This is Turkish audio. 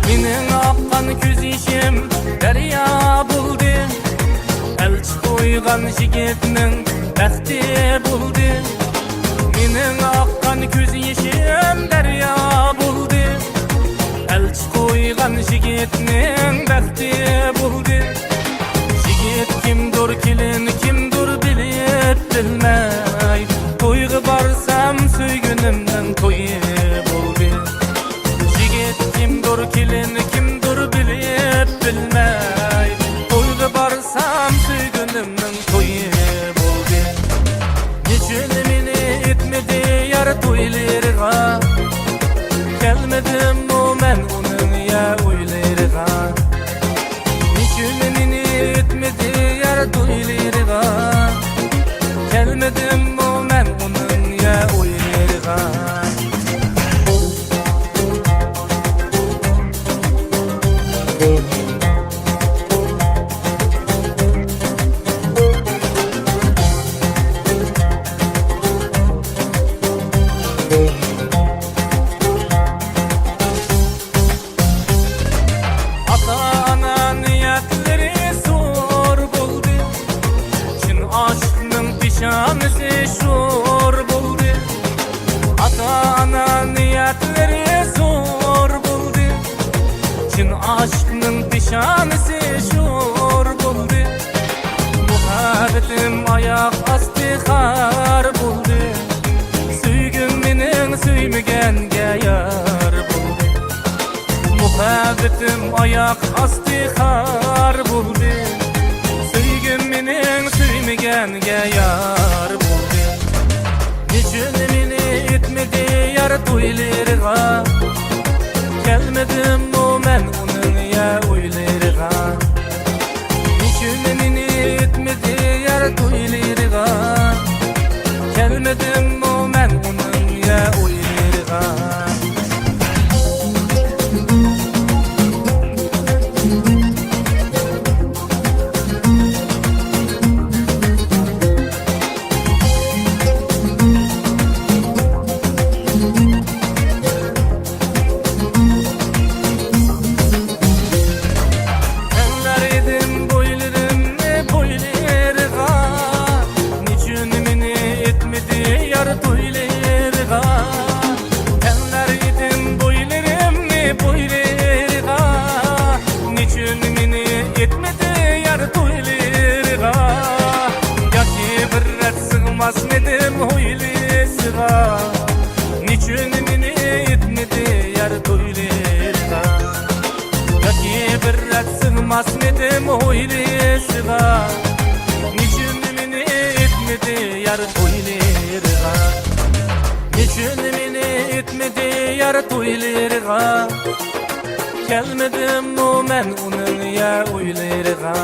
Mening aqqan ko'z ishim daryo bo'ldi. Elchi qo'ygan yigitning baxti bo'ldi. Mening aqqan ko'z ishim daryo bo'ldi. Elchi qo'ygan yigitning baxti bo'ldi. Yigit kimdir, kelin kimdir bilib bilmay. To'yga borsam suygunimning to'yi bo'ldi. Kimdir, kelin kimdir bilib bilmay. To'yga borsam suygunimning to'yi bo'ldi. Nechun meni etmedi yar to'ylarga, kelmedim men uning ya o'ylarga. Nechun meni etmedi yar to'ylarga, kelmedim men uning ya o'ylarga. Ata-ana niyetleri zor buldu. Çin aşkının pişanesi şor buldu. Ata-ana niyetleri zor buldu. Çin aşkının pişanesi şor buldu. Muhabbetim ayak astı xar buldu. Süygüm mening süymegenge yar buldu. Muhabbetim ayak astı xar buldu. Süygüm mening süymegenge yar buldu. Nechun meni etmedi yar to'ylarga, kelmedim men uning ya o'ylarga. Nechun meni etmedi yar to'ylarga, kelmedim men uning ya o'ylarga. Sığmasmedim hoylisiga, niçün meni etmedi yar to'ylarga. Yoki bir rat sığmasmedim hoylisiga, niçün meni etmedi yar to'ylarga. Niçün meni etmedi yar to'ylarga, kelmedim men uning ya o'ylarga.